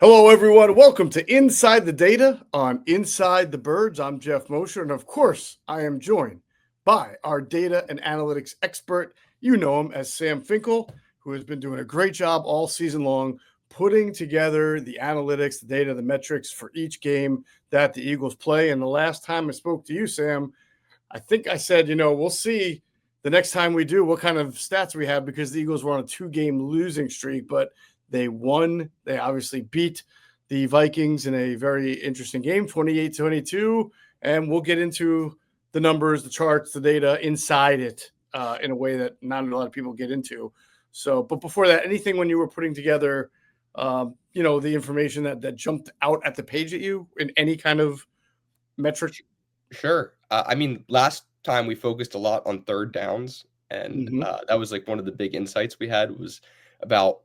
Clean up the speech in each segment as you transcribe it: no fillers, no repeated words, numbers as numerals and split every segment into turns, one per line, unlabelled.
Hello, everyone. Welcome to Inside the Data on Inside the Birds. I'm Geoff Mosher, and of course, I am joined by our data and analytics expert. You know him as Sam Finkel, who has been doing a great job all season long putting together the analytics, the data, the metrics for each game that the Eagles play. And the last time I spoke to you, Sam, I think I said, we'll see the next time we do what kind of stats we have because the Eagles were on a 2-game losing streak, but they won. They obviously beat the Vikings in a very interesting game, 28-22. And we'll get into the numbers, the charts, the data inside it in a way that not a lot of people get into. So, but before that, anything when you were putting together, the information that jumped out at the page at you in any kind of metric?
Sure. Last time we focused a lot on third downs, and that was like one of the big insights we had was about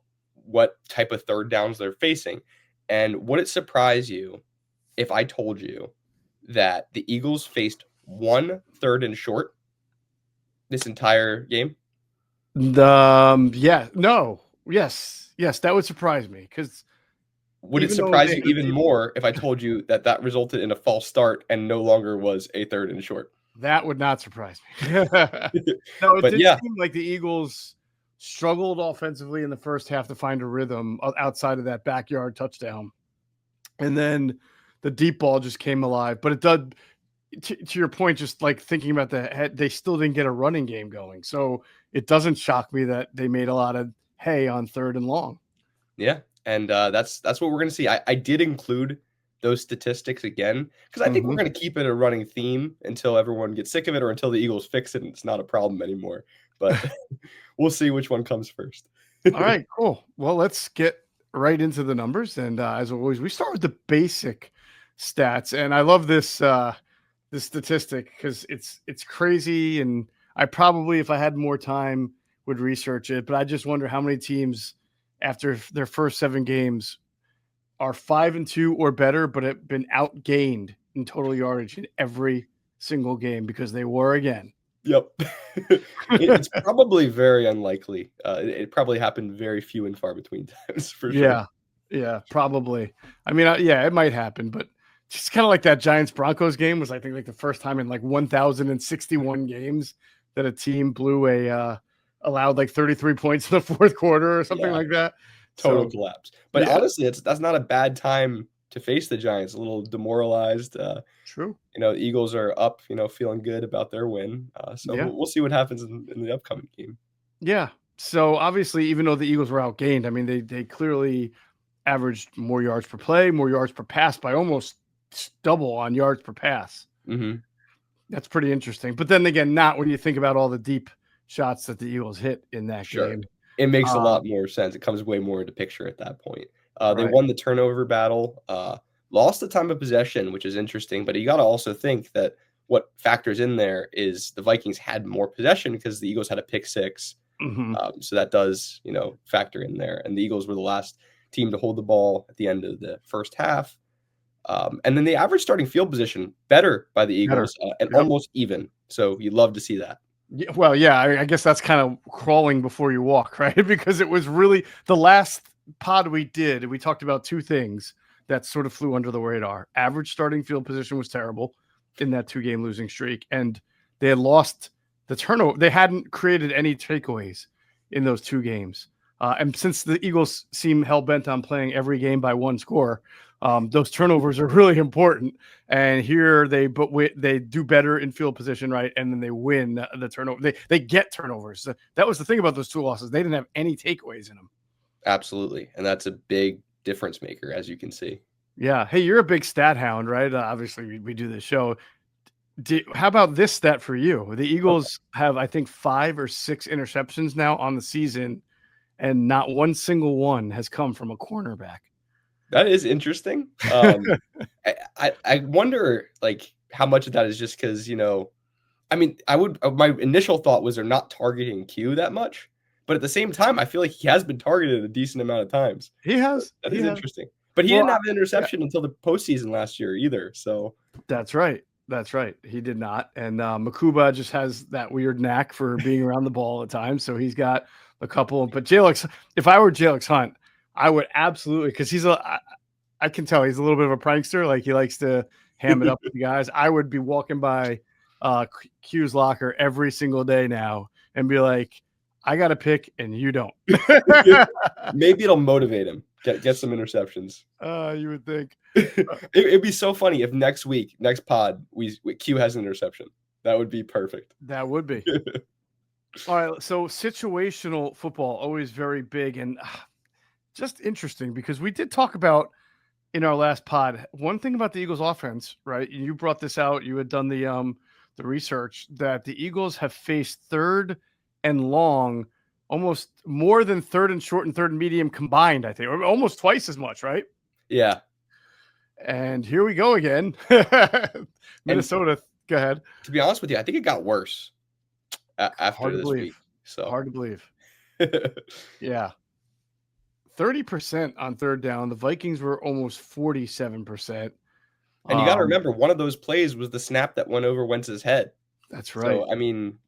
what type of third downs they're facing. And would it surprise you if I told you that the Eagles faced 1 3rd and short this entire game?
Yes, that would surprise me because.
Would it surprise you even more if I told you that resulted in a false start and no longer was a 3rd and short?
That would not surprise me. No, it did seem like the Eagles struggled offensively in the first half to find a rhythm outside of that backyard touchdown. And then the deep ball just came alive. But it did, to your point, just like thinking about they still didn't get a running game going. So it doesn't shock me that they made a lot of hay on 3rd and long.
Yeah. And that's what we're going to see. I did include those statistics again because I think we're going to keep it a running theme until everyone gets sick of it or until the Eagles fix it and it's not a problem anymore. But we'll see which one comes first.
All right, cool. Well, let's get right into the numbers. And as always, we start with the basic stats. And I love this this statistic because it's crazy. And I probably, if I had more time, would research it. But I just wonder how many teams after their first 7 games are 5-2 or better, but have been outgained in total yardage in every single game because they were again.
Yep. It's probably very unlikely. It probably happened very few and far between times for sure.
Yeah, probably. I mean, it might happen, but just kind of like that Giants-Broncos game was, I think, like the first time in like 1,061 games that a team allowed like 33 points in the fourth quarter or something like that.
Total collapse. But honestly, that's not a bad time to face the Giants. A little demoralized.
True.
The Eagles are up, feeling good about their win. We'll see what happens in the upcoming game.
Yeah. So obviously, even though the Eagles were outgained, I mean, they clearly averaged more yards per play, more yards per pass by almost double on yards per pass.
Mm-hmm.
That's pretty interesting. But then again, not when you think about all the deep shots that the Eagles hit in that game.
It makes a lot more sense. It comes way more into picture at that point. They won the turnover battle, lost the time of possession, which is interesting. But you got to also think that what factors in there is the Vikings had more possession because the Eagles had a pick 6.
Mm-hmm.
So that does, factor in there. And the Eagles were the last team to hold the ball at the end of the first half. And then the average starting field position better by the Eagles and almost even. So you'd love to see that.
Yeah, well, I guess that's kind of crawling before you walk, right? Because it was really the last pod we did. We talked about 2 things that sort of flew under the radar. Average starting field position was terrible in that 2-game losing streak, and they had lost the turnover. They hadn't created any takeaways in those 2 games. And since the Eagles seem hell-bent on playing every game by 1 score, those turnovers are really important. And here they do better in field position, right? And then they win the turnover. They get turnovers. So that was the thing about those 2 losses. They didn't have any takeaways in them.
Absolutely. And that's a big difference maker, as you can see.
Yeah. Hey, you're a big stat hound, right? Obviously, we do this show. How about this stat for you? The Eagles have, I think, 5 or 6 interceptions now on the season, and not one single one has come from a cornerback.
That is interesting. I wonder, like, how much of that is just because, my initial thought was they're not targeting Q that much. But at the same time, I feel like he has been targeted a decent amount of times.
He has.
That is interesting. But he didn't have an interception until the postseason last year either. So
that's right. He did not. And Makuba just has that weird knack for being around the ball at times. So he's got a couple. But if I were Jalyx Hunt, I would absolutely, because I can tell he's a little bit of a prankster. Like he likes to ham it up with the guys. I would be walking by Q's locker every single day now and be like, I got a pick and you don't.
Maybe it'll motivate him. Get some interceptions.
You would think.
It'd be so funny if next pod, Q has an interception. That would be perfect.
That would be. All right. So situational football, always very big and just interesting because we did talk about in our last pod, one thing about the Eagles offense, right? You brought this out. You had done the research that the Eagles have faced third and long, almost more than third and short and third and medium combined, I think, or almost twice as much, right?
Yeah.
And here we go again. Minnesota, go ahead.
To be honest with you, I think it got worse after this week. So
hard to believe. Yeah. 30% on third down. The Vikings were almost 47%.
And you got to remember, one of those plays was the snap that went over Wentz's head.
That's right.
So, I mean,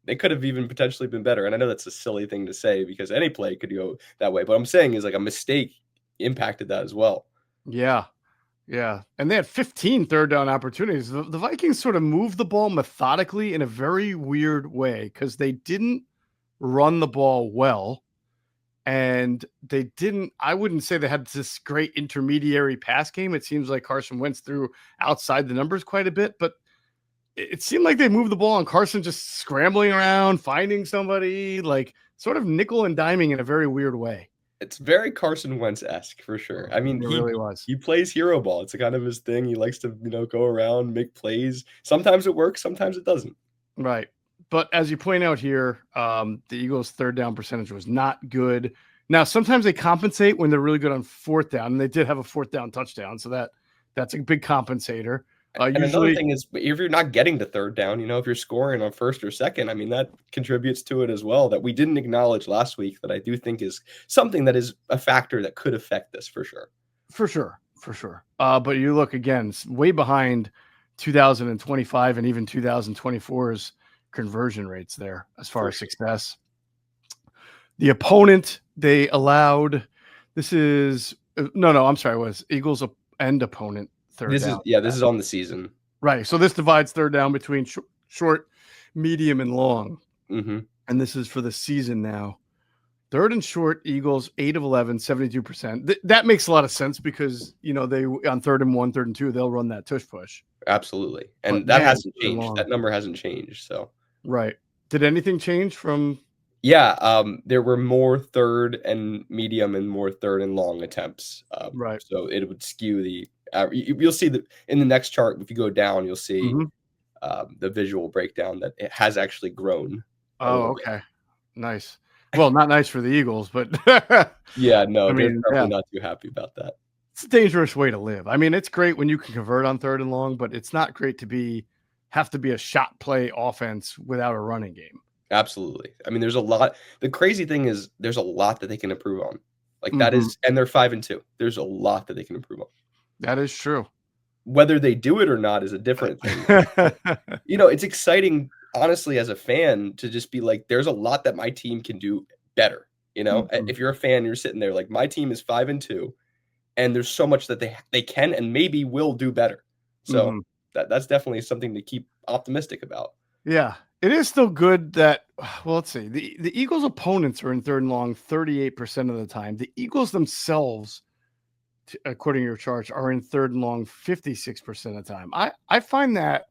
they could have even potentially been better. And I know that's a silly thing to say because any play could go that way. But I'm saying is like a mistake impacted that as well.
Yeah. Yeah. And they had 15 third down opportunities. The Vikings sort of moved the ball methodically in a very weird way because they didn't run the ball well. And they didn't, I wouldn't say they had this great intermediary pass game. It seems like Carson Wentz threw outside the numbers quite a bit, but it seemed like they moved the ball and Carson just scrambling around, finding somebody, like sort of nickel and diming in a very weird way.
It's very Carson Wentz-esque for sure. I mean, he
really was.
He plays hero ball. It's kind of his thing. He likes to, go around, make plays. Sometimes it works, sometimes it doesn't.
Right. But as you point out here, the Eagles' third down percentage was not good. Now, sometimes they compensate when they're really good on fourth down, and they did have a fourth down touchdown, so that's a big compensator.
And another thing is, if you're not getting to third down, if you're scoring on first or second, I mean, that contributes to it as well that we didn't acknowledge last week that I do think is something that is a factor that could affect this for sure.
For sure. But you look, again, it's way behind 2025 and even 2024's conversion rates there as far as success. The opponent they allowed, this is I'm sorry, it was Eagles end opponent third down.
This is on the season.
Right. So this divides third down between short, medium, and long.
Mm-hmm.
And this is for the season now. Third and short, Eagles 8 of 11, 72%. That makes a lot of sense because they on third and 1, third and 2, they'll run that tush push.
Absolutely. And that hasn't changed. That number hasn't changed. So
right. Did anything change from?
Yeah, there were more third and medium and more third and long attempts.
Right.
So it would skew the. You'll see that in the next chart. If you go down, you'll see the visual breakdown that it has actually grown.
Oh, okay, nice. Well, not nice for the Eagles, but
yeah, no, they're probably not too happy about that.
It's a dangerous way to live. I mean, it's great when you can convert on third and long, but it's not great to have to be a shot play offense without a running game.
Absolutely. I mean, there's a lot. The crazy thing is there's a lot that they can improve on. Like that is, and they're 5-2. There's a lot that they can improve on.
That is true.
Whether they do it or not is a different thing. It's exciting, honestly, as a fan to just be like, there's a lot that my team can do better. If you're a fan, you're sitting there like, my team is 5-2, and there's so much that they can and maybe will do better. So that's definitely something to keep optimistic about. Yeah.
It is still good that, well, let's see. The Eagles' opponents are in third and long 38% of the time. The Eagles themselves, according to your charts, are in third and long 56% of the time. I find that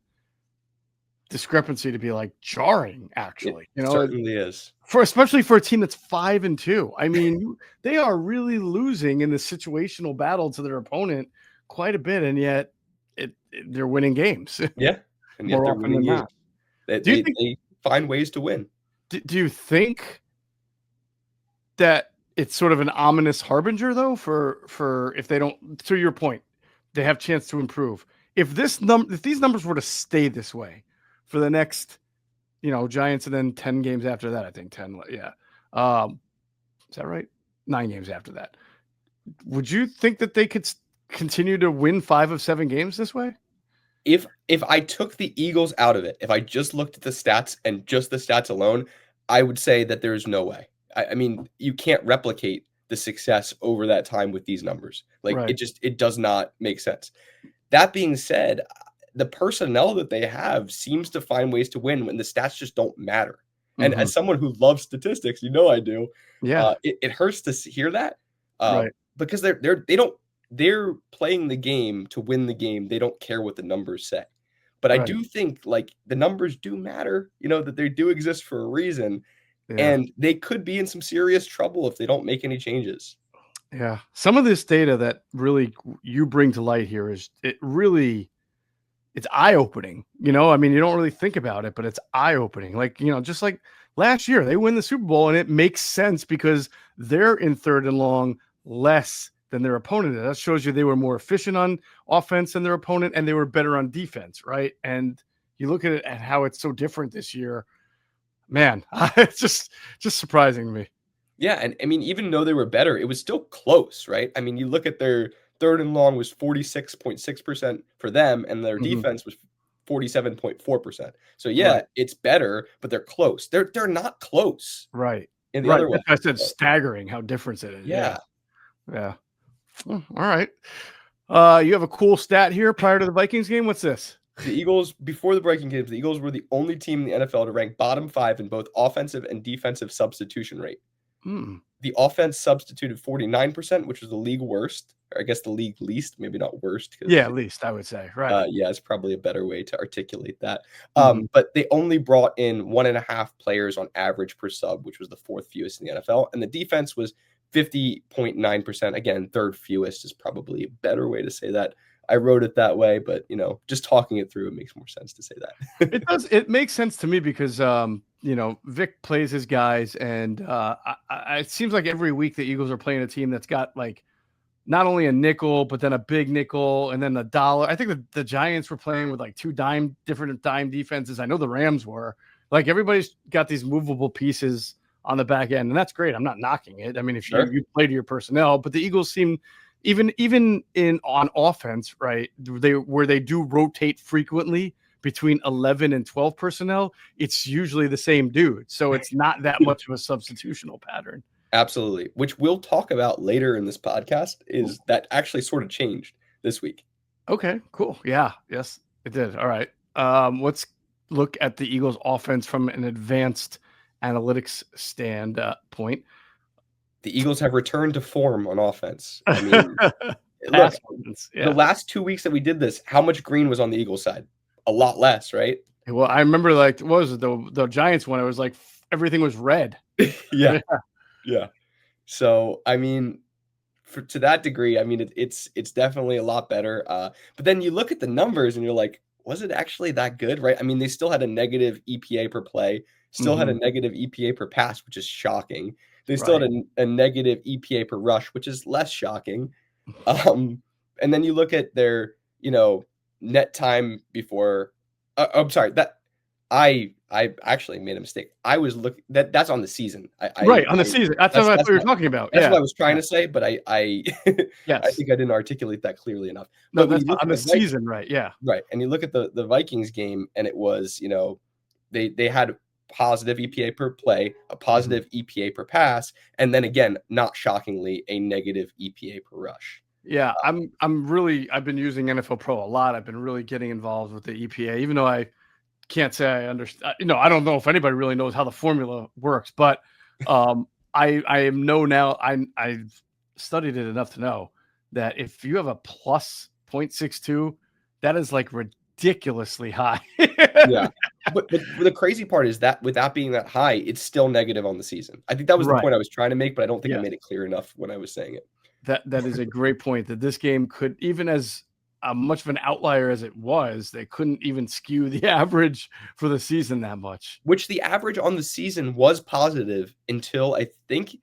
discrepancy to be like jarring, actually.
It certainly is.
Especially for a team that's 5-2. I mean, they are really losing in the situational battle to their opponent quite a bit, and yet they're winning games.
Yeah, and yet they're winning games. They find ways to win.
Do you think that it's sort of an ominous harbinger, though, for if they don't, to your point, they have chance to improve? If these numbers were to stay this way for the next, Giants and then 10 games after that, I think 10, yeah. Is that right? 9 games after that. Would you think that they could continue to win 5 of 7 games this way?
If I took the Eagles out of it, if I just looked at the stats and just the stats alone, I would say that there's no way. I mean, you can't replicate the success over that time with these numbers. Like
Right.
it does not make sense. That being said, the personnel that they have seems to find ways to win when the stats just don't matter. And
Mhm.
as someone who loves statistics, I do.
Yeah.
It hurts to hear that
Right.
because they're playing the game to win the game. They don't care what the numbers say. But I
Right.
do think like the numbers do matter, that they do exist for a reason.
Yeah.
And they could be in some serious trouble if they don't make any changes.
Yeah. Some of this data that really you bring to light here is it's eye-opening. I mean, you don't really think about it, but it's eye-opening. Like, just like last year, they win the Super Bowl and it makes sense because they're in third and long less than their opponent. That shows you they were more efficient on offense than their opponent and they were better on defense, right? And you look at it and how it's so different this year. Man, it's just surprising to me.
Yeah, and I mean, even though they were better, it was still close, right? I mean, you look at their third and long was 46.6% for them, and their
Mhm.
defense was 47.4%. So yeah,
Right.
it's better, but they're close. They're not close
Right.
in the
Right.
other way.
That's why I said
So,
staggering how different it is. Yeah.
yeah.
Yeah. All right. You have a cool stat here prior to the Vikings game. What's this?
The Eagles, before the breaking games, the Eagles were the only team in the NFL to rank bottom 5 in both offensive and defensive substitution rate.
Hmm.
The offense substituted 49%, which was the league worst, or I guess the league least, maybe not worst.
Yeah, at least I would say. Right.
Yeah, it's probably a better way to articulate that.
Mhm.
But they only brought in 1.5 players on average per sub, which was the fourth fewest in the NFL. And the defense was 50.9%. Again, third fewest is probably a better way to say that. I wrote it that way, but just talking it through, it makes more sense to say that.
It does. It makes sense to me because Vic plays his guys, and it seems like every week the Eagles are playing a team that's got like not only a nickel, but then a big nickel, and then a dollar. I think the Giants were playing with like different dime defenses. I know the Rams were. Like everybody's got these movable pieces on the back end, and that's great. I'm not knocking it. I mean, if
Sure.
you play to your personnel, but the Eagles seem even on offense, right? They do rotate frequently between 11 and 12 personnel. It's usually the same dude, so it's not that much of a substitutional pattern.
Absolutely. Which we'll talk about later in this podcast is that actually sort of changed this week.
Okay, cool. Yeah. Yes, it did. All right. Let's look at the Eagles offense from an advanced analytics standpoint.
The Eagles have returned to form on offense. I mean, look,
Yeah.
the last 2 weeks that we did this, how much green was on the Eagles side? A lot less, right?
Well, I remember like what was it, the Giants one? It was like everything was red.
Yeah. Yeah. So, I mean, to that degree, I mean, it's definitely a lot better. But then you look at the numbers and you're like, was it actually that good, right? I mean, they still had a negative EPA per play, still had a negative EPA per pass, which is shocking. They still had a negative EPA per rush, which is less shocking. And then you look at their, net time before. I'm sorry, that I actually made a mistake. I was looking that's on the season.
On the season. That's what we were talking about.
That's
Yeah.
what I was trying to say, but I
Yes.
I think I didn't articulate that clearly enough.
No,
But when
that's
you look
on
at
the season, right? Yeah.
right, and you look at the Vikings game, and it was, they had positive EPA per play, a positive EPA per pass, and then again, not shockingly, a negative EPA per rush.
Yeah, I've been using NFL Pro a lot. I've been really getting involved with the EPA, even though I can't say I understand. I don't know if anybody really knows how the formula works, but I know now. I've studied it enough to know that if you have a plus 0.62, that is like ridiculously high.
Yeah. But the crazy part is that without being that high, it's still negative on the season. I think that was the point I was trying to make, but I don't think I made it clear enough when I was saying it.
That is a great point, that this game could, even as much of an outlier as it was, they couldn't even skew the average for the season that much.
Which the average on the season was positive until I think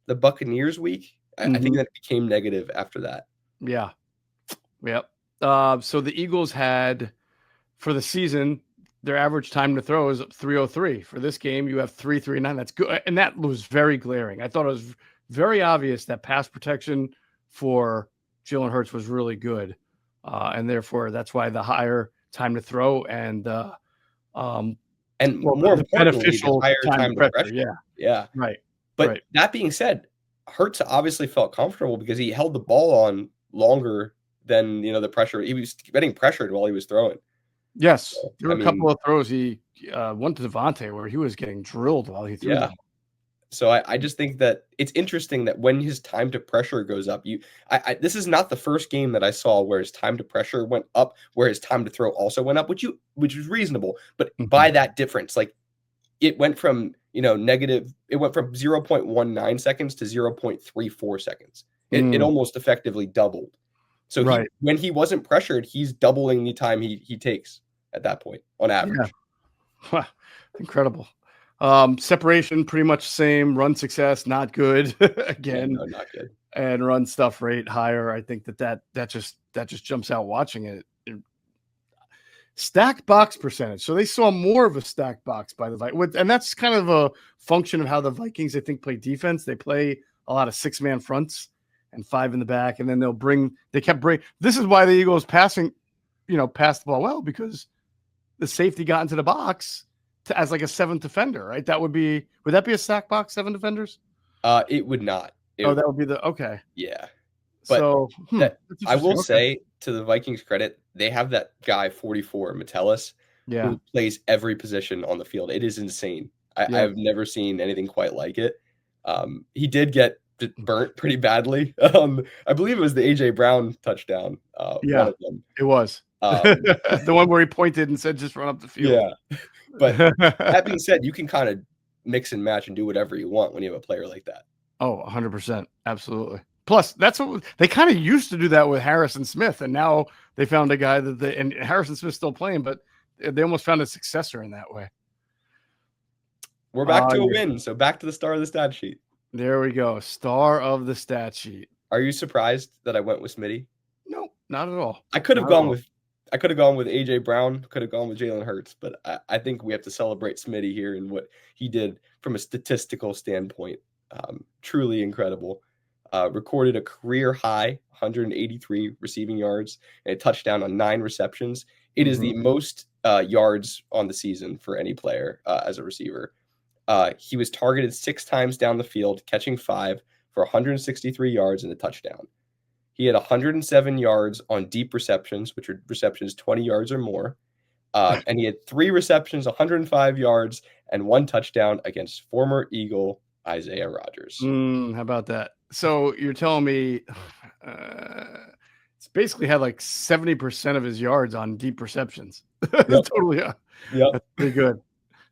the Buccaneers week. I think that it became negative after that.
Yeah. Yep. So the Eagles had, for the season, their average time to throw is 3:03. For this game, you have 3:39. That's good. And that was very glaring. I thought it was very obvious that pass protection for Jalen Hurts was really good. And therefore, that's why the higher time to throw and
more
the
importantly,
beneficial
the higher time to
pressure.
pressure.
Yeah.
Yeah.
Right.
But that being said, Hurts obviously felt comfortable because he held the ball on longer than, the pressure. He was getting pressured while he was throwing.
Yes,
So,
there were a couple of throws he went to DeVonta where he was getting drilled while he threw them.
So I just think that it's interesting that when his time to pressure goes up, this is not the first game that I saw where his time to pressure went up, where his time to throw also went up, which is reasonable, but by that difference, like it went from it went from 0.19 seconds to 0.34 seconds. It almost effectively doubled. So when he wasn't pressured, he's doubling the time he takes at that point on average.
Yeah. Incredible. Separation pretty much same. Run success not good again.
No, not good.
And run stuff rate higher. I think that just jumps out watching it. Stacked box percentage. So they saw more of a stacked box by the Vikings, and that's kind of a function of how the Vikings, I think, play defense. They play a lot of 6-man fronts and 5 in the back, and then they kept bringing. This is why the Eagles passed the ball well, because the safety got into the box as like a 7th defender, right? Would that be a stack box, 7 defenders?
It would not.
That would be okay.
Yeah. But
so
I will say, to the Vikings' credit, they have that guy 44, Metellus, who plays every position on the field. It is insane. I've never seen anything quite like it. He did get burnt pretty badly. I believe it was the AJ Brown touchdown. One of them.
It was the one where he pointed and said, "Just run up the field."
Yeah. But that being said, you can kind of mix and match and do whatever you want when you have a player like that.
Oh, 100%. Absolutely. Plus, that's what they kind of used to do that with Harrison Smith, and now they found a guy and Harrison Smith's still playing, but they almost found a successor in that way.
We're back to a win, so back to the star of the stat sheet.
There we go, star of the stat sheet.
Are you surprised that I went with Smitty?
No, not at all.
I could have gone with AJ Brown, could have gone with Jalen Hurts, but I think we have to celebrate Smitty here and what he did from a statistical standpoint. Truly incredible. Recorded a career high 183 receiving yards and a touchdown on 9 receptions. It is the most yards on the season for any player as a receiver. He was targeted 6 times down the field, catching 5 for 163 yards and a touchdown. He had 107 yards on deep receptions, which are receptions 20 yards or more. And he had 3 receptions, 105 yards, and 1 touchdown against former Eagle Isaiah Rodgers.
How about that? So you're telling me it's basically had like 70% of his yards on deep receptions. Yep. Totally. Yeah. That's pretty good.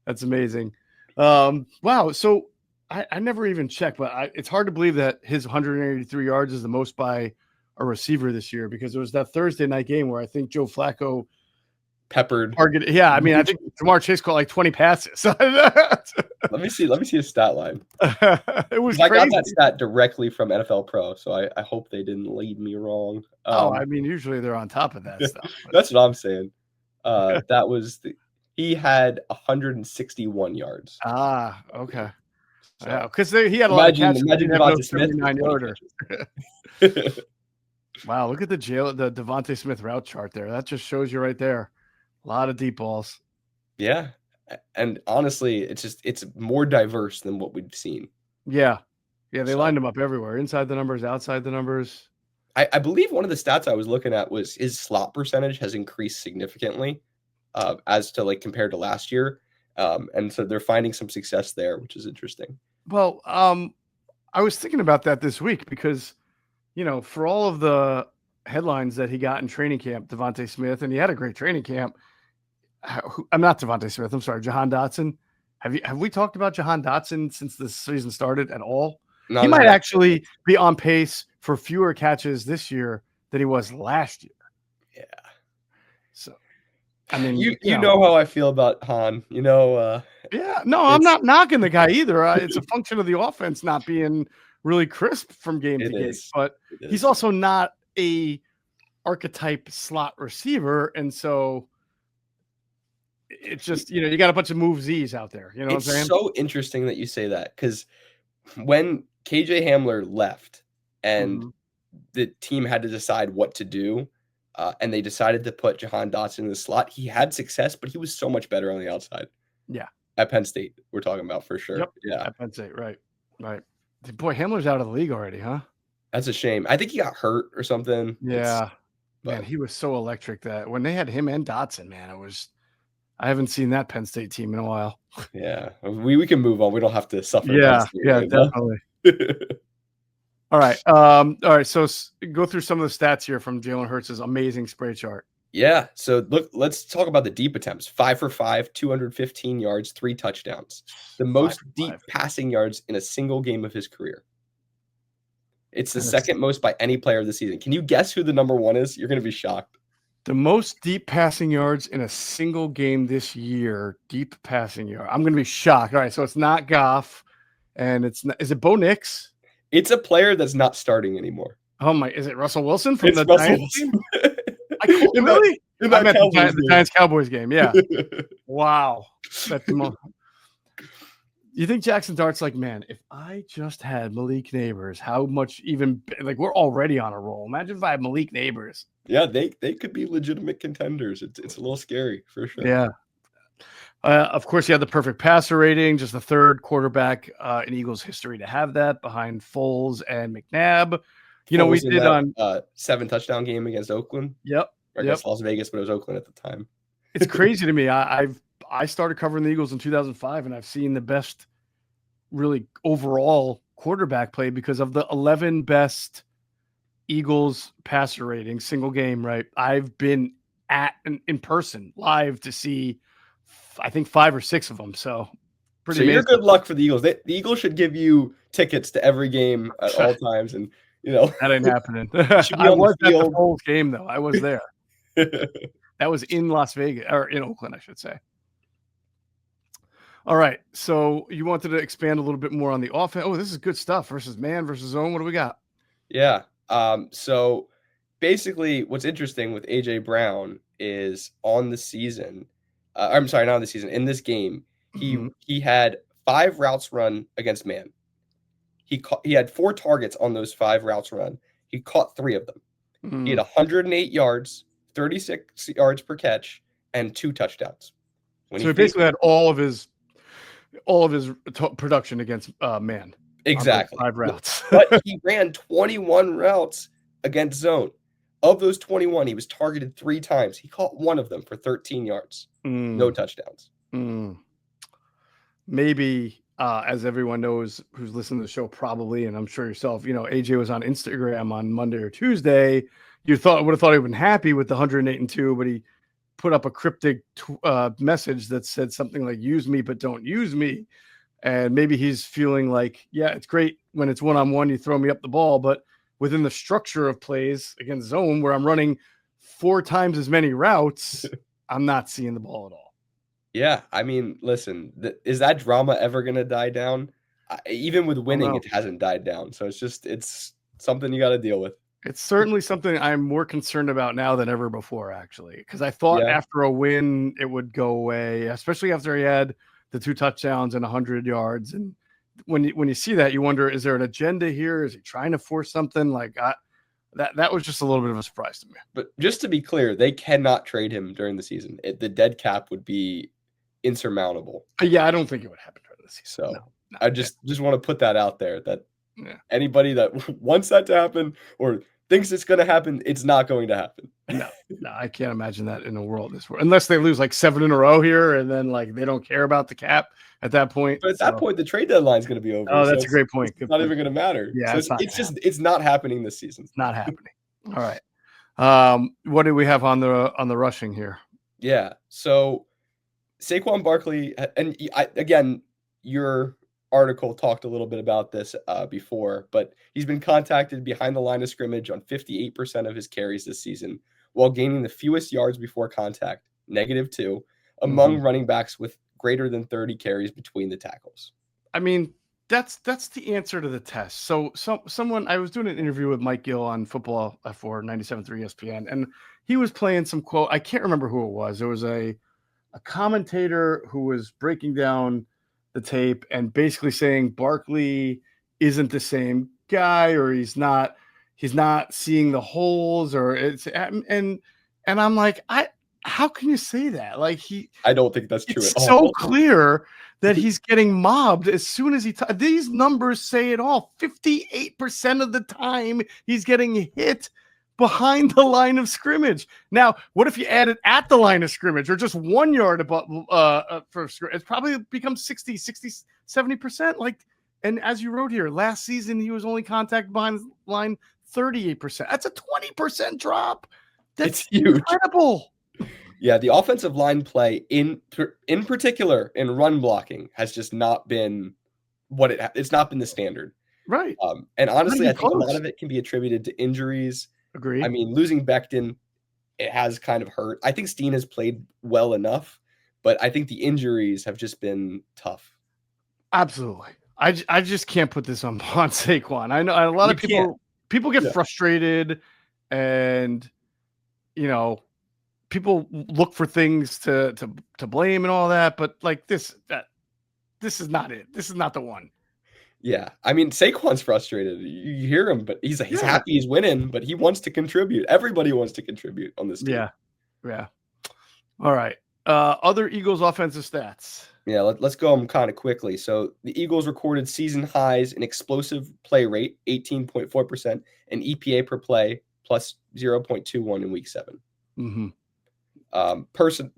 That's amazing. Wow. So I never even checked, but it's hard to believe that his 183 yards is the most by a receiver this year, because there was that Thursday night game where I think Joe Flacco
peppered.
Yeah, I mean, I think Jamar Chase caught like 20 passes.
Let me see his stat line.
It was crazy.
I got that stat directly from NFL Pro, so I hope they didn't lead me wrong.
I mean, usually they're on top of that stuff.
That's what I'm saying. He had 161 yards.
Okay. So, yeah, because he had a lot of catches.
Imagine DeVonta Smith
39-yarder. Wow, look at the DeVonta Smith route chart there. That just shows you right there. A lot of deep balls.
Yeah. And honestly, it's more diverse than what we've seen.
Yeah. Yeah, they lined him up everywhere. Inside the numbers, outside the numbers.
I believe one of the stats I was looking at was his slot percentage has increased significantly as to like compared to last year. And so they're finding some success there, which is interesting.
Well, I was thinking about that this week because, for all of the headlines that he got in training camp, DeVonta Smith, and he had a great training camp. I'm not DeVonta Smith. I'm sorry, Jahan Dotson. Have we talked about Jahan Dotson since the season started at all? He might actually be on pace for fewer catches this year than he was last year.
Yeah.
So, I mean,
you know how I feel about Han. Yeah.
No, I'm not knocking the guy either. It's a function of the offense not being really crisp from game to game. But he's also not a archetype slot receiver, and so it's just you got a bunch of move Z's out there. You know what I'm saying?
It's so interesting that you say that, because when KJ Hamler left and the team had to decide what to do, and they decided to put Jahan Dotson in the slot, he had success, but he was so much better on the outside.
Yeah.
At Penn State, we're talking about for sure.
Yep.
Yeah.
At Penn State, right. Boy, Hamler's out of the league already, huh?
That's a shame. I think he got hurt or something.
Yeah. Man,
But
he was so electric that when they had him and Dotson, man, I haven't seen that Penn State team in a while.
yeah, we can move on. We don't have to suffer.
Yeah, definitely. All right. So go through some of the stats here from Jalen Hurts' amazing spray chart.
Yeah. So look, let's talk about the deep attempts. 5 for 5, 215 yards, 3 touchdowns. The most deep passing yards in a single game of his career. It's the second most by any player of the season. Can you guess who the number one is? You're going to be shocked.
The most deep passing yards in a single game this year. Deep passing yard. I'm going to be shocked. All right. So it's not Goff, and is it Bo Nix?
It's a player that's not starting anymore.
Oh my! Is it Russell Wilson from the Giants team? Really?
In that
the Giants-Cowboys game. Yeah. Wow. That's the most. You think Jackson Dart's like, man, if I just had Malik Neighbors, how much even like we're already on a roll. Imagine if I had Malik Neighbors.
Yeah, they could be legitimate contenders. It's a little scary for sure.
Yeah. Of course, he had the perfect passer rating, just the third quarterback in Eagles history to have that behind Foles and McNabb. You know, we did on
7 touchdown game against Oakland.
Yep.
I guess Las Vegas, but it was Oakland at the time.
It's crazy to me. I started covering the Eagles in 2005, and I've seen the best, really overall quarterback play because of the 11 best Eagles passer rating, single game. Right, I've been in person live to see, I think 5 or 6 of them. So
pretty. So you're good luck for the Eagles. The Eagles should give you tickets to every game at all times, and you know
that ain't happening. I was at the Foles game though. I was there. That was in Las Vegas, or in Oakland, I should say. All right. So you wanted to expand a little bit more on the offense. Oh, this is good stuff. Versus man versus zone. What do we got?
Yeah. So basically what's interesting with AJ Brown is on the season. I'm sorry, not on the season. In this game, he had 5 routes run against man. He had 4 targets on those 5 routes run. He caught 3 of them. He had 108 yards, 36 yards per catch, and 2 touchdowns.
So he basically had all of his production against man.
Exactly.
5 routes.
But he ran 21 routes against zone. Of those 21, he was targeted 3 times. He caught 1 of them for 13 yards. No touchdowns.
Maybe, as everyone knows who's listening to the show probably, and I'm sure yourself, you know, AJ was on Instagram on Monday or Tuesday. You would have thought he would have been happy with the 108 and 2, but he put up a cryptic message that said something like "use me, but don't use me," and maybe he's feeling like, yeah, it's great when it's one-on-one, you throw me up the ball, but within the structure of plays against zone where I'm running 4 times as many routes, I'm not seeing the ball at all.
Yeah, I mean, listen, is that drama ever going to die down? Even with winning, it hasn't died down. So it's something you got to deal with.
It's certainly something I'm more concerned about now than ever before, actually, because I thought after a win it would go away, especially after he had the 2 touchdowns and 100 yards. And when you see that, you wonder, is there an agenda here? Is he trying to force something? Like that was just a little bit of a surprise to me.
But just to be clear, they cannot trade him during the season. The dead cap would be insurmountable.
Yeah, I don't think it would happen during the season.
So I just want to put that out there that anybody that wants that to happen or thinks it's going to happen, it's not going to happen.
No, I can't imagine that in this world, unless they lose like 7 in a row here, and then like they don't care about the cap at that point.
But at that point, the trade deadline is going to be over.
Oh, that's a great point.
It's not even going to matter.
Yeah,
so it's not happening this season.
It's not happening. All right. What do we have on the rushing here?
Yeah. So Saquon Barkley, and again, your article talked a little bit about this before, but he's been contacted behind the line of scrimmage on 58% of his carries this season, while gaining the fewest yards before contact, -2, among running backs with greater than 30 carries between the tackles.
I mean, that's the answer to the test. So someone, I was doing an interview with Mike Gill on Football F4 97.3 ESPN, and he was playing some quote. I can't remember who it was. There was a commentator who was breaking down the tape and basically saying Barkley isn't the same guy, or he's not seeing the holes, or and I'm like, how can you say that? Like
I don't think that's true
it's
at all.
So clear that he's getting mobbed as soon as these numbers say it all. 58% of the time he's getting hit behind the line of scrimmage. Now, what if you add it at the line of scrimmage or just 1 yard above for scrimmage? It probably becomes 60, 70%. Like, and as you wrote here, last season he was only contacted behind the line 38%. That's a 20% drop. That's
huge.
Incredible.
Yeah, the offensive line play in particular in run blocking has just not been what it's not been the standard.
Right.
And honestly, I think a lot of it can be attributed to injuries.
Agree.
I mean, losing Becton, it has kind of hurt. I think Steen has played well enough, but I think the injuries have just been tough.
Absolutely. I just can't put this on Saquon. I know a lot of people get frustrated, and people look for things to blame and all that, but like this is not it. This is not the one.
Yeah, I mean, Saquon's frustrated. You hear him, but he's happy he's winning, but he wants to contribute. Everybody wants to contribute on this team.
Yeah. All right. Other Eagles offensive stats.
Yeah, let's go them kind of quickly. So the Eagles recorded season highs in explosive play rate, 18.4%, and EPA per play plus 0.21 in week 7.
Mm-hmm.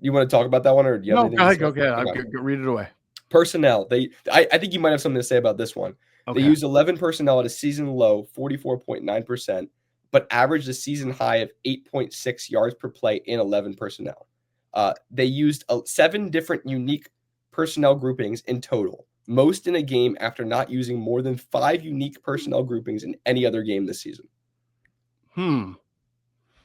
You want to talk about that one, or do you have anything?
Go ahead. I'll read it away.
Personnel. I think you might have something to say about this one. Okay. They used 11 personnel at a season low, 44.9%, but averaged a season high of 8.6 yards per play in 11 personnel. They used 7 different unique personnel groupings in total, most in a game after not using more than 5 unique personnel groupings in any other game this season.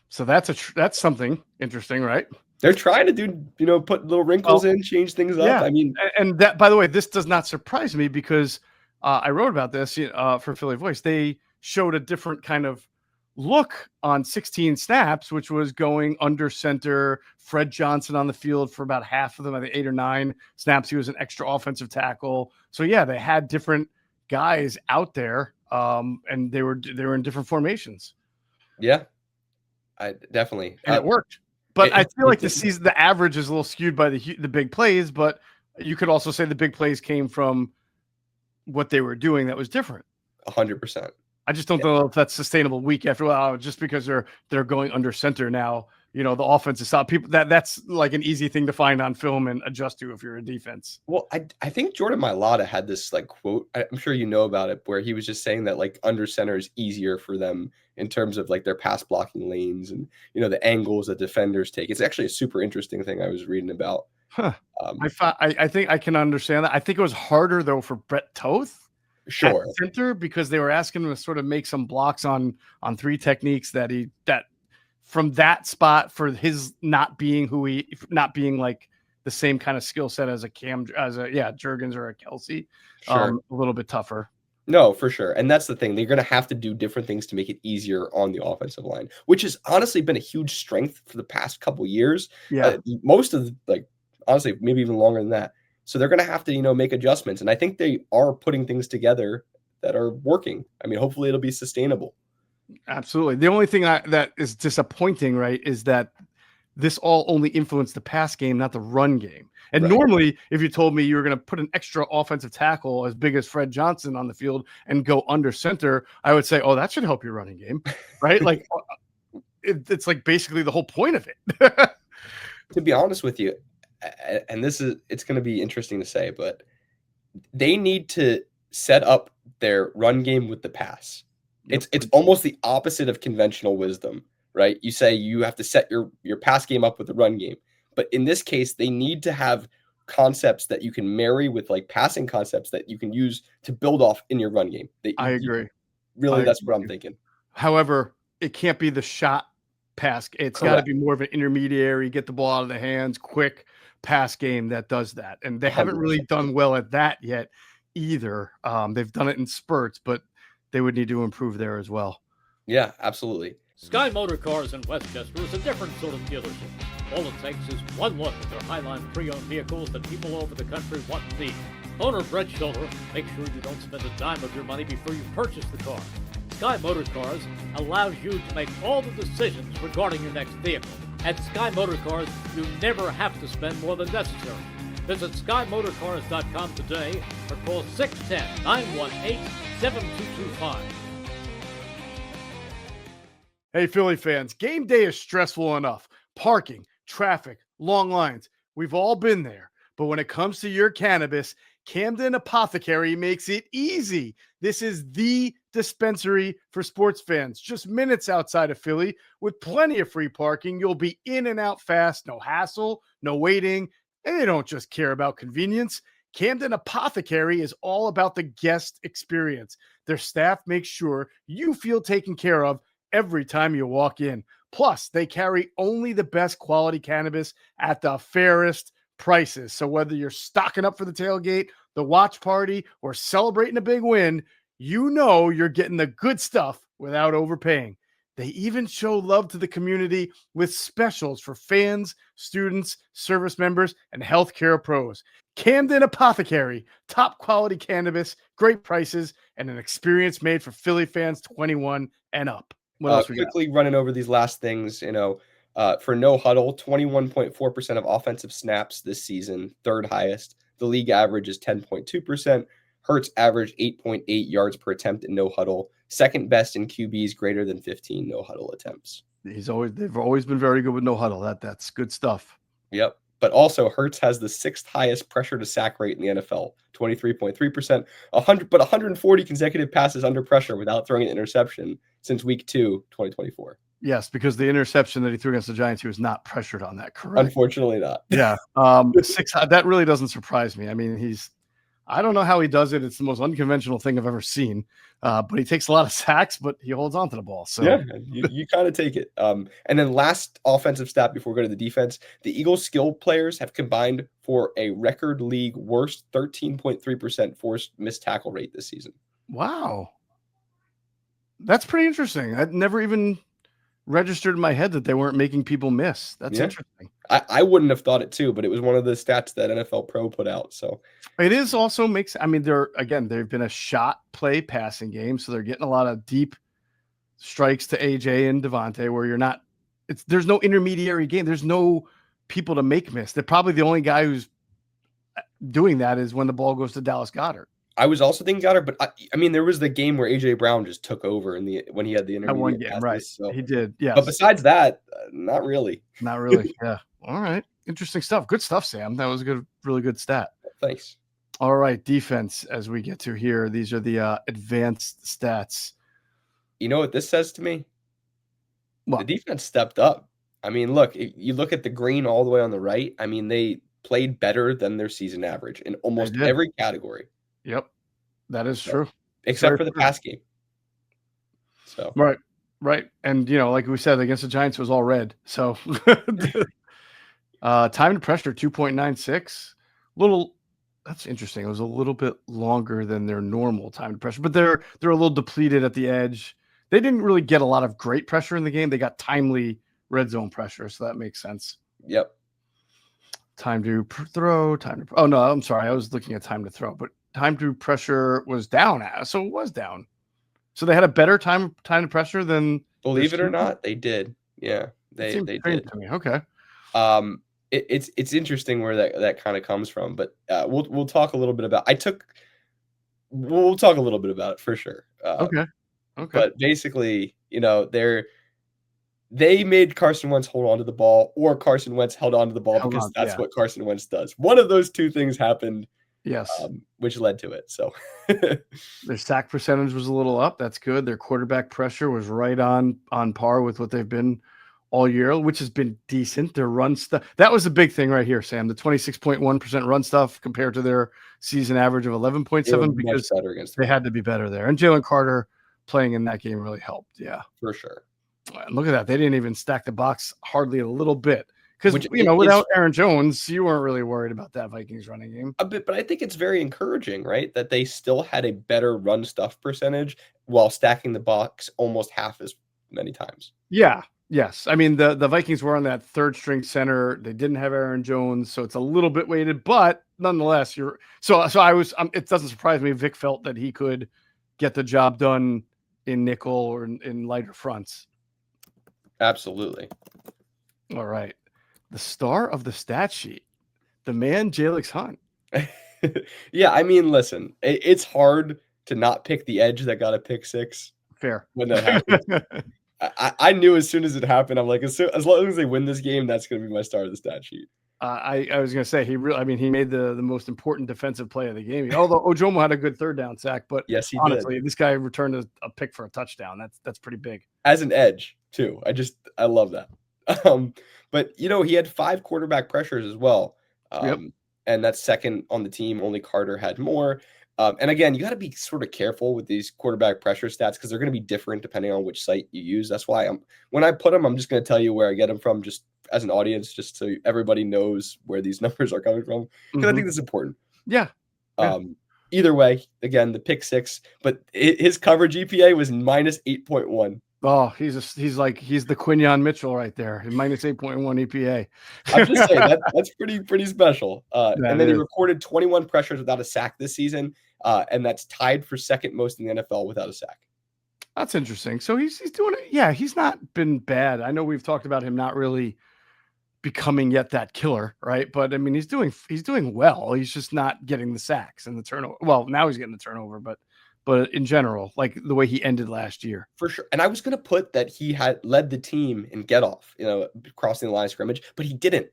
So that's something interesting, right?
They're trying to do, put little wrinkles in, change things up.
Yeah.
I mean,
and that, by the way, this does not surprise me because I wrote about this for Philly Voice. They showed a different kind of look on 16 snaps, which was going under center. Fred Johnson on the field for about half of them, I think 8 or 9 snaps. He was an extra offensive tackle. So yeah, they had different guys out there, and they were in different formations.
Yeah, I definitely,
and it worked. But I feel like the average is a little skewed by the big plays. But you could also say the big plays came from what they were doing that was different.
100%.
I just don't know if that's sustainable week after just because they're going under center now. The offense is not people that's like an easy thing to find on film and adjust to if you're a defense.
Well, I think Jordan Mailata had this like quote. I'm sure you know about it, where he was just saying that like under center is easier for them in terms of like their pass blocking lanes and the angles that defenders take. It's actually a super interesting thing I was reading about.
Huh. I think I can understand that. I think it was harder though for Brett Toth.
Sure.
At center, because they were asking him to sort of make some blocks on 3 techniques that from that spot for his not being like the same kind of skill set as Juergens or a Kelsey.
Sure.
A little bit tougher.
No, for sure. And that's the thing. They're going to have to do different things to make it easier on the offensive line, which has honestly been a huge strength for the past couple of years.
Yeah.
Most of honestly, maybe even longer than that. So they're going to have to, make adjustments. And I think they are putting things together that are working. I mean, hopefully it'll be sustainable.
Absolutely. The only thing that is disappointing, right, is that this all only influenced the pass game, not the run game. And normally, if you told me you were going to put an extra offensive tackle as big as Fred Johnson on the field and go under center, I would say, oh, that should help your running game, right? Like it's like basically the whole point of it.
To be honest with you, and it's going to be interesting to say, but they need to set up their run game with the pass. It's almost the opposite of conventional wisdom, right? You say you have to set your pass game up with the run game. But in this case, they need to have concepts that you can marry with like passing concepts that you can use to build off in your run game.
I agree.
That's what I'm thinking.
However, it can't be the shot pass. It's got to be more of an intermediary, get the ball out of the hands, quick pass game that does that. And they haven't really done well at that yet either. They've done it in spurts, but they would need to improve there as well.
Yeah, absolutely.
Sky Motor Cars in Westchester is a different sort of dealership. All it takes is one look at their Highline pre-owned vehicles that people all over the country want and need. Owner Brett Schiller, make sure you don't spend a dime of your money before you purchase the car. Sky Motor Cars allows you to make all the decisions regarding your next vehicle. At Sky Motor Cars, you never have to spend more than necessary. Visit SkyMotorCars.com today or call 610-918-7225.
Hey, Philly fans, game day is stressful enough. Parking, traffic, long lines. We've all been there. But when it comes to your cannabis, Camden Apothecary makes it easy. This is the dispensary for sports fans, just minutes outside of Philly with plenty of free parking. You'll be in and out fast, no hassle, no waiting. And they don't just care about convenience. Camden Apothecary is all about the guest experience. Their staff makes sure you feel taken care of every time you walk in. Plus, they carry only the best quality cannabis at the fairest prices. So whether you're stocking up for the tailgate, the watch party, or celebrating a big win, you know you're getting the good stuff without overpaying. They even show love to the community with specials for fans, students, service members, and healthcare pros. Camden Apothecary, top quality cannabis, great prices, and an experience made for Philly fans 21 and up. What else we got?
Quickly running over these last things, for no huddle, 21.4% of offensive snaps this season, third highest. The league average is 10.2%. Hurts averaged 8.8 yards per attempt in no huddle, second best in QBs greater than 15 no huddle attempts.
They've always been very good with no huddle. That's good stuff.
Yep. But also Hurts has the sixth highest pressure to sack rate in the NFL, 23.3%, 140 consecutive passes under pressure without throwing an interception since week 2, 2024.
Yes, because the interception that he threw against the Giants, he was not pressured on that, correct?
Unfortunately not.
Yeah. Six, that really doesn't surprise me. I mean, I don't know how he does it. It's the most unconventional thing I've ever seen. But he takes a lot of sacks, but he holds on to the ball. So
yeah, you kind of take it. And then last offensive stat before we go to the defense, the Eagles skill players have combined for a record league worst 13.3% forced missed tackle rate this season.
Wow. That's pretty interesting. I'd never even registered in my head that they weren't making people miss. That's interesting.
I wouldn't have thought it too, but it was one of the stats that NFL Pro put out. So
it is also they've been a shot play passing game, so they're getting a lot of deep strikes to AJ and DeVonta where there's no intermediary game. There's no people to make miss. They're probably the only guy who's doing that is when the ball goes to Dallas Goedert.
I was also thinking Goddard, but I mean, there was the game where AJ Brown just took over when he had the intermediate
one game,
passes,
right?
So.
He did, yeah.
But besides that, not really.
Not really. Yeah. All right. Interesting stuff. Good stuff, Sam. That was a really good stat.
Thanks.
All right, defense. As we get to here, these are the advanced stats.
You know what this says to me?
What?
The defense stepped up. I mean, look, you look at the green all the way on the right. I mean, they played better than their season average in almost every category.
Yep, that is true.
Except for the pass game. So
right. And like we said, against the Giants it was all red. So time to pressure 2.96. That's interesting. It was a little bit longer than their normal time to pressure, but they're a little depleted at the edge. They didn't really get a lot of great pressure in the game. They got timely red zone pressure, so that makes sense.
Yep.
Time to throw. Oh no, I'm sorry. I was looking at time to throw, but time to pressure was down. So it was down. So they had a better time to pressure than.
Believe it or not, they did. Yeah, they did.
To me. Okay.
It's interesting where that kind of comes from, but we'll talk a little bit about. We'll talk a little bit about it for sure.
Okay.
But basically, they made Carson Wentz hold on to the ball, or Carson Wentz held on to the ball because that's what Carson Wentz does. One of those two things happened.
Yes.
Which led to it. So
their sack percentage was a little up. That's good. Their quarterback pressure was right on par with what they've been all year, which has been decent. Their run stuff. That was a big thing right here, Sam. The 26.1% run stuff compared to their season average of 11.7 because they had to be better there. And Jalen Carter playing in that game really helped. Yeah,
for sure.
And look at that. They didn't even stack the box hardly a little bit. Because, without Aaron Jones, you weren't really worried about that Vikings running game.
A bit, but I think it's very encouraging, right? That they still had a better run stuff percentage while stacking the box almost half as many times.
Yeah. Yes. I mean, the Vikings were on that third string center. They didn't have Aaron Jones, so it's a little bit weighted, but nonetheless, it doesn't surprise me Vic felt that he could get the job done in nickel or in lighter fronts.
Absolutely.
All right. The star of the stat sheet, the man, Jalyx Hunt.
Yeah, I mean, listen, it's hard to not pick the edge that got a pick six.
Fair.
When that happens. I knew as soon as it happened, I'm like, as long as they win this game, that's going to be my start of the stat sheet.
I was going to say he made the most important defensive play of the game. Although Ojomo had a good third down sack, but
yes, he
honestly,
did.
This guy returned a pick for a touchdown. That's pretty big.
As an edge too. I love that. But he had 5 quarterback pressures as well.
Yep.
And that's second on the team. Only Carter had more. And again, you got to be sort of careful with these quarterback pressure stats because they're going to be different depending on which site you use. That's why when I put them, I'm just going to tell you where I get them from, just as an audience, just so everybody knows where these numbers are coming from. Because I think that's important.
Yeah.
Either way, again, the pick six, but his coverage EPA was minus 8.1.
Oh, he's the Quinyon Mitchell right there, minus 8.1 EPA.
I'm just saying that's pretty special. And then he
is.
recorded 21 pressures without a sack this season, and that's tied for second most in the NFL without a sack.
That's interesting. So he's doing it. Yeah, he's not been bad. I know we've talked about him not really becoming yet that killer, right? But I mean, he's doing well. He's just not getting the sacks and the turnover. Well, now he's getting the turnover, but in general, like the way he ended last year.
For sure. And I was going to put that he had led the team in get off, crossing the line of scrimmage, but he didn't.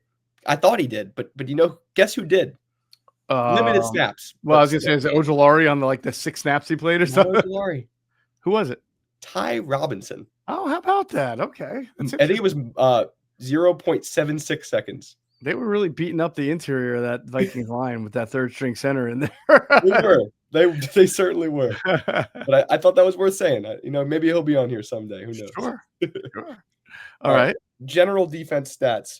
I thought he did, but guess who did? Limited snaps.
Well, I was going to say, is it Ojulari on the 6 snaps he played or something?
Ojulari.
Who was it?
Ty Robinson.
Oh, how about that? Okay.
I think it was 0.76 seconds.
They were really beating up the interior of that Vikings line with that third string center in there.
They were. They certainly were. But I thought that was worth saying. Maybe he'll be on here someday. Who knows?
Sure. All right.
General defense stats.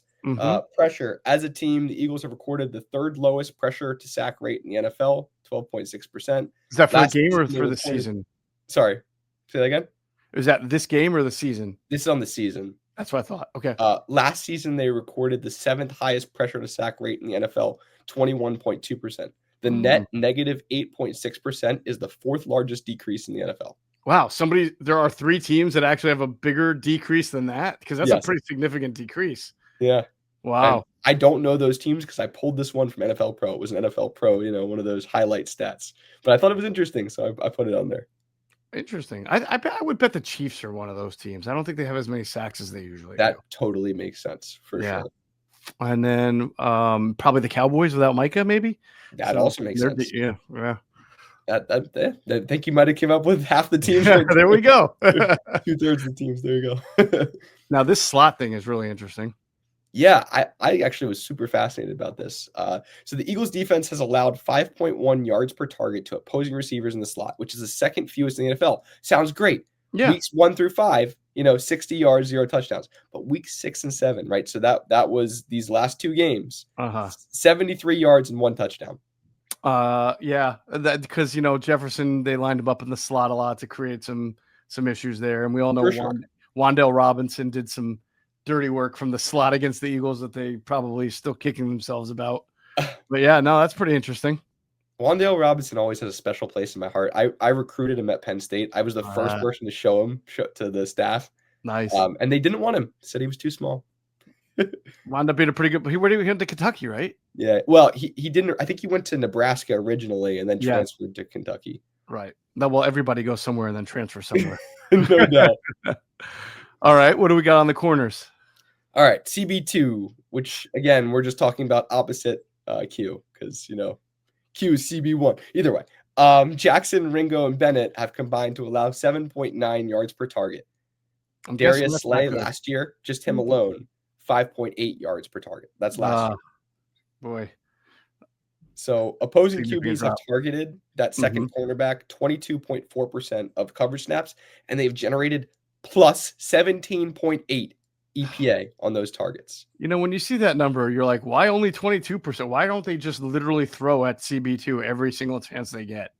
Pressure. As a team, the Eagles have recorded the 3rd lowest pressure to sack rate in the NFL, 12.6%.
Is that for the game or for the season?
Sorry. Say that again?
Is that this game or the season?
This is on the season.
That's what I thought. Okay.
Last season, they recorded the 7th highest pressure to sack rate in the NFL, 21.2%. The net negative 8.6% is the 4th largest decrease in the NFL.
Wow. There are 3 teams that actually have a bigger decrease than that? Because that's a pretty significant decrease.
Yeah.
Wow.
And I don't know those teams because I pulled this one from NFL Pro. It was an NFL Pro, one of those highlight stats. But I thought it was interesting, so I put it on there.
Interesting. I would bet the Chiefs are one of those teams. I don't think they have as many sacks as they usually do.
That totally makes sense for sure.
And then probably the Cowboys without Micah, maybe.
That also makes sense.
Yeah.
I think you might have came up with half the teams.
There we go.
2/3 of the teams. There you go.
Now this slot thing is really interesting.
Yeah, I actually was super fascinated about this. So the Eagles defense has allowed 5.1 yards per target to opposing receivers in the slot, which is the 2nd fewest in the NFL. Sounds great.
Yeah.
Weeks 1 through 5, 60 yards, 0 touchdowns. But weeks 6 and 7, right? So that was these last 2 games. 73 yards and 1 touchdown.
Yeah, that because Jefferson, they lined him up in the slot a lot to create some issues there, and we all know Wan'Dale Robinson did some dirty work from the slot against the Eagles that they probably still kicking themselves about. But yeah, no, that's pretty interesting.
Wan'Dale Robinson always has a special place in my heart. I recruited him at Penn State. I was the first person to show him to the staff.
Nice.
And they didn't want him. Said he was too small.
Wound up being a pretty good. He went to Kentucky, right?
Yeah. Well, he didn't. I think he went to Nebraska originally and then transferred to Kentucky.
Right. Well, everybody goes somewhere and then transfers somewhere.
No doubt.
All right. What do we got on the corners?
All right. CB2, which again, we're just talking about opposite Q because, Q is CB1. Either way. Jackson, Ringo, and Bennett have combined to allow 7.9 yards per target. Darius Slay last year, just him alone, 5.8 yards per target. That's last year.
Boy.
So opposing QBs have targeted that second cornerback 22.4% of coverage snaps, and they've generated plus 17.8 EPA on those targets.
When you see that number, you're like, why only 22%? Why don't they just literally throw at CB2 every single chance they get?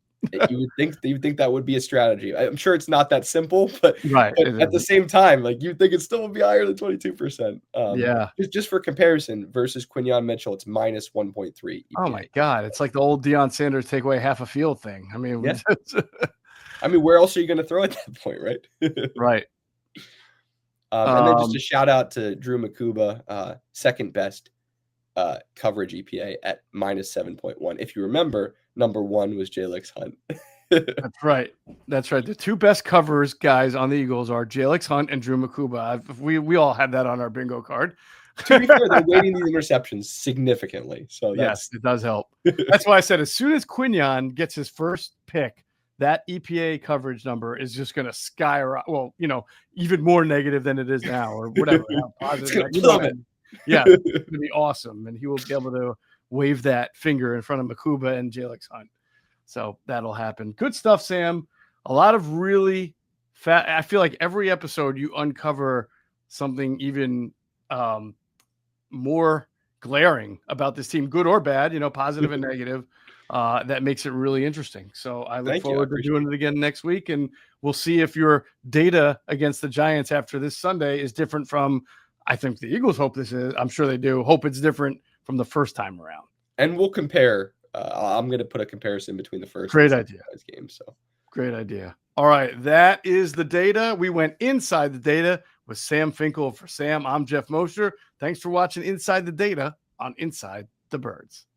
You would think that would be a strategy. I'm sure it's not that simple, but,
right.
But at the same time, you'd think it still would be higher than 22%.
Yeah.
Just for comparison, versus Quinyon Mitchell, it's minus 1.3 EPA.
Oh my God. It's like the old Deion Sanders take away half a field thing. I mean,
where else are you going to throw at that point, right?
Right.
And then just a shout out to Drew Makuba, second best coverage EPA at -7.1. If you remember, number 1 was Jalyx Hunt.
That's right. That's right. The two best covers guys on the Eagles are Jalyx Hunt and Drew Makuba. We all had that on our bingo card.
To be fair, they're weighting these interceptions significantly. So
yes, it does help. That's why I said as soon as Quinion gets his first pick, that EPA coverage number is just going to skyrocket. Well, even more negative than it is now, or whatever.
It's going to plummet.
Yeah, it's going to be awesome, and he will be able to wave that finger in front of Makuba and Jalyx Hunt. So that'll happen. Good stuff, Sam. A lot of really I feel like every episode you uncover something even more glaring about this team, good or bad, positive and negative. That makes it really interesting. So I look forward to doing it again next week, and we'll see if your data against the Giants after this Sunday is different from, I think the Eagles hope this is. I'm sure they do. Hope it's different from the first time around.
And we'll compare. I'm going to put a comparison between the first
great idea
games. So
great idea. All right, that is the data. We went inside the data with Sam Finkel. For Sam, I'm Geoff Mosher. Thanks for watching Inside the Data on Inside the Birds.